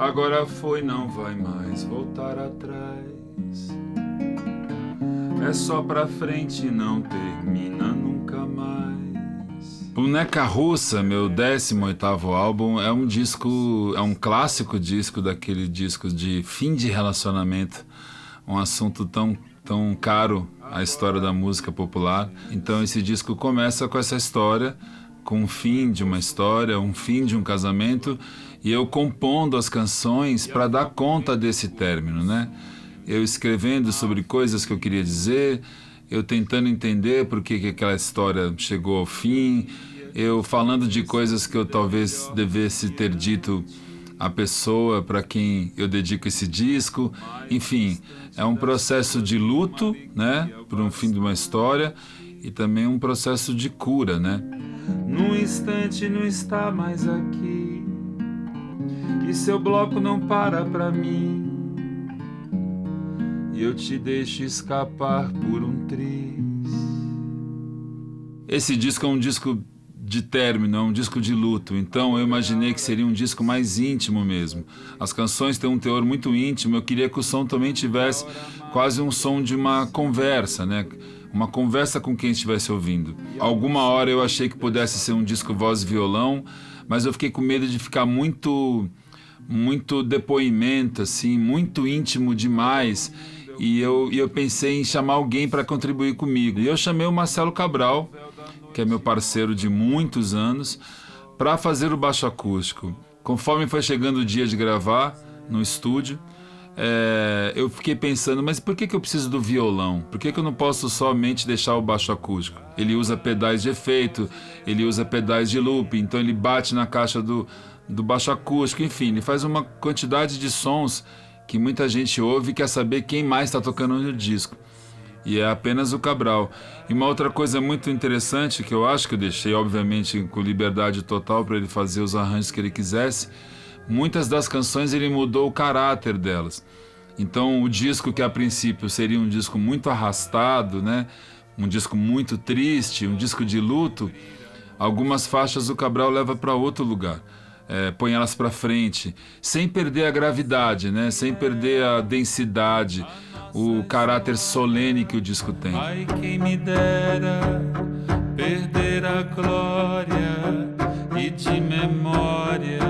Agora foi, não vai mais voltar atrás. É só pra frente, não termina nunca mais. Boneca Russa, meu 18º álbum, é um disco, é um clássico disco daquele disco de fim de relacionamento, um assunto tão caro à história da música popular. Então esse disco começa com essa história, com o fim de uma história, um fim de um casamento, e eu compondo as canções para dar conta desse término, né? Eu escrevendo sobre coisas que eu queria dizer, eu tentando entender por que aquela história chegou ao fim, eu falando de coisas que eu talvez devesse ter dito à pessoa para quem eu dedico esse disco. Enfim, é um processo de luto, né, por um fim de uma história, e também um processo de cura, né? Num instante não está mais aqui, e seu bloco não para pra mim, e eu te deixo escapar por um triz. Esse disco é um disco de término, é um disco de luto, então eu imaginei que seria um disco mais íntimo mesmo. As canções têm um teor muito íntimo, eu queria que o som também tivesse quase um som de uma conversa, né? Uma conversa com quem estivesse ouvindo. Alguma hora eu achei que pudesse ser um disco voz e violão, mas eu fiquei com medo de ficar muito depoimento, assim, muito íntimo demais. E eu pensei em chamar alguém para contribuir comigo. E eu chamei o Marcelo Cabral, que é meu parceiro de muitos anos, para fazer o baixo acústico. Conforme foi chegando o dia de gravar no estúdio, eu fiquei pensando, mas por que eu preciso do violão? Por que eu não posso somente deixar o baixo acústico? Ele usa pedais de efeito, ele usa pedais de loop, então ele bate na caixa do baixo acústico, enfim, ele faz uma quantidade de sons que muita gente ouve e quer saber quem mais está tocando no disco. E é apenas o Cabral. E uma outra coisa muito interessante, que eu acho que eu deixei, obviamente, com liberdade total para ele fazer os arranjos que ele quisesse, muitas das canções ele mudou o caráter delas. Então o disco, que a princípio seria um disco muito arrastado, né? Um disco muito triste, um disco de luto, algumas faixas o Cabral leva para outro lugar. Põe elas para frente, sem perder a gravidade, né? Sem perder a densidade, o caráter solene que o disco tem. Ai, quem me dera perder a glória e de memória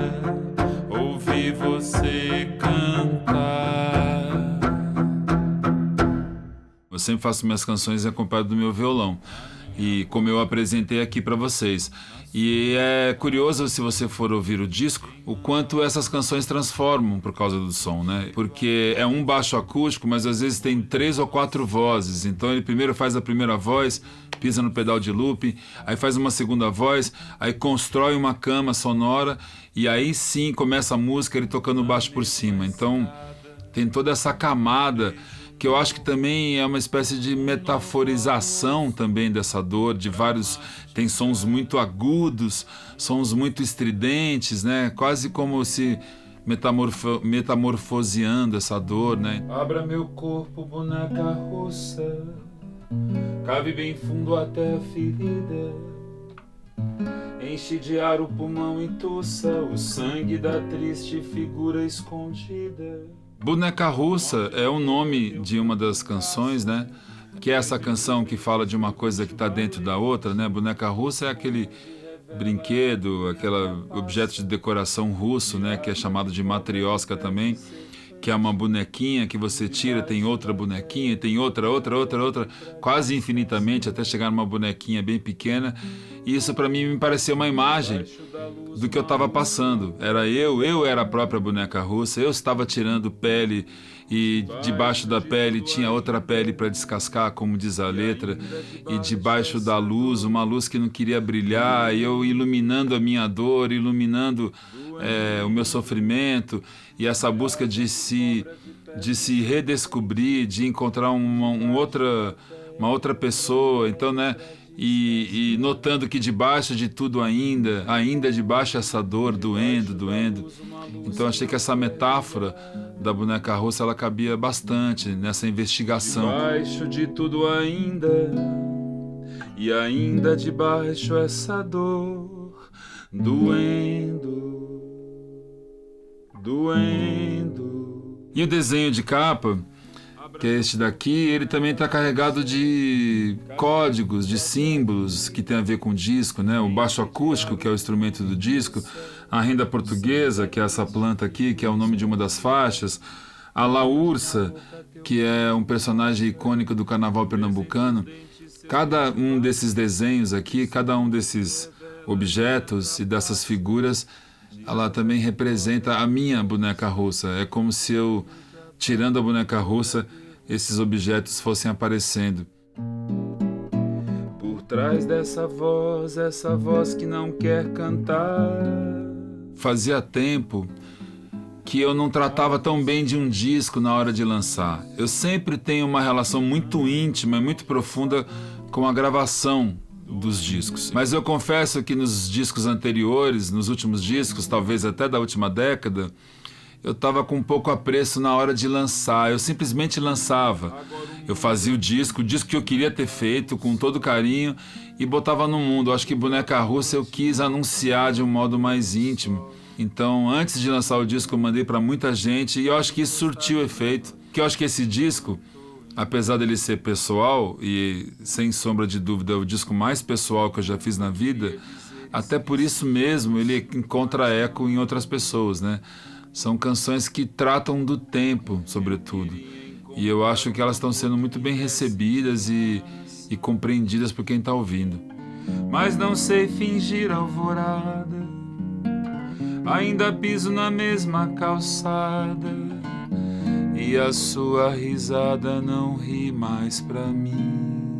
ouvir você cantar. Eu sempre faço minhas canções acompanhado do meu violão, e como eu apresentei aqui para vocês. E é curioso, se você for ouvir o disco, o quanto essas canções transformam por causa do som, né? Porque é um baixo acústico, mas às vezes tem 3 ou 4 vozes. Então ele primeiro faz a primeira voz, pisa no pedal de loop, aí faz uma segunda voz, aí constrói uma cama sonora, e aí sim começa a música, ele tocando baixo por cima. Então tem toda essa camada que eu acho que também é uma espécie de metaforização também dessa dor, de vários... Tem sons muito agudos, sons muito estridentes, né? Quase como se metamorfoseando essa dor, né? Abra meu corpo, boneca russa, cave bem fundo até a ferida, enche de ar o pulmão e tussa o sangue da triste figura escondida. Boneca Russa é o nome de uma das canções, né? Que é essa canção que fala de uma coisa que está dentro da outra, né? Boneca Russa é aquele brinquedo, aquele objeto de decoração russo, né? Que é chamado de matrioska também, que é uma bonequinha que você tira, tem outra bonequinha, tem outra, quase infinitamente, até chegar numa bonequinha bem pequena. E isso para mim me pareceu uma imagem do que eu estava passando. Eu era a própria boneca russa, eu estava tirando pele, e debaixo da pele tinha outra pele para descascar, como diz a letra, e debaixo da luz, uma luz que não queria brilhar, e eu iluminando a minha dor, iluminando o meu sofrimento, e essa busca de se redescobrir, de encontrar uma outra pessoa. Então, né? E notando que debaixo de tudo ainda debaixo essa dor doendo. Então achei que essa metáfora da boneca russa, ela cabia bastante nessa investigação. Debaixo de tudo ainda, e ainda debaixo essa dor doendo. doendo. E o desenho de capa, que é este daqui, ele também está carregado de códigos, de símbolos que tem a ver com o disco, né? O baixo acústico, que é o instrumento do disco, a renda portuguesa, que é essa planta aqui, que é o nome de uma das faixas, a laúrça, que é um personagem icônico do carnaval pernambucano. Cada um desses desenhos aqui, cada um desses objetos e dessas figuras, ela também representa a minha boneca russa. É como se eu, tirando a boneca russa, esses objetos fossem aparecendo. Por trás dessa voz, essa voz que não quer cantar. Fazia tempo que eu não tratava tão bem de um disco na hora de lançar. Eu sempre tenho uma relação muito íntima e muito profunda com a gravação dos discos. Mas eu confesso que nos discos anteriores, nos últimos discos, talvez até da última década, eu estava com um pouco apreço na hora de lançar. Eu simplesmente lançava. Eu fazia o disco que eu queria ter feito com todo carinho e botava no mundo. Eu acho que Boneca Russa eu quis anunciar de um modo mais íntimo. Então, antes de lançar o disco, eu mandei para muita gente e eu acho que isso surtiu efeito. Porque eu acho que esse disco, apesar dele ser pessoal e, sem sombra de dúvida, o disco mais pessoal que eu já fiz na vida, até por isso mesmo ele encontra eco em outras pessoas, né? São canções que tratam do tempo, sobretudo. E eu acho que elas estão sendo muito bem recebidas e compreendidas por quem está ouvindo. Mas não sei fingir alvorada, ainda piso na mesma calçada, e a sua risada não ri mais pra mim.